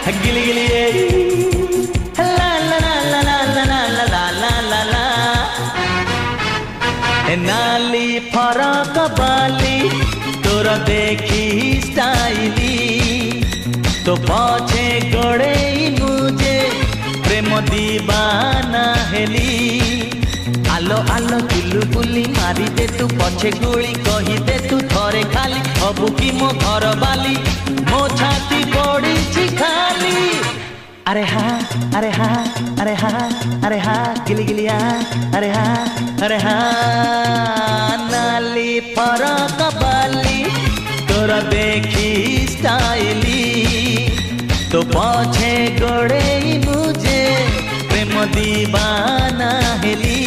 गिली गिली ला ला ला ला ला ला ला ला ला ला ला नाली फरक बाली तोर देखी स्टाइली तो पछे गड़े मुझे प्रेम दीवाना हेली आलो आलो चुलबुली मारी दे तू पछे गुली कही दे तू थरे खाली हबु की मो घर बाली मो छाती पड़ी खाली अरे हाँ अरे हाँ अरे हाँ अरे हाँ गिली गिलिया अरे हाँ नाली फरक बाली तोरा देखी स्टाइली तो पछे गड़े मुझे प्रेम दीवाना हेली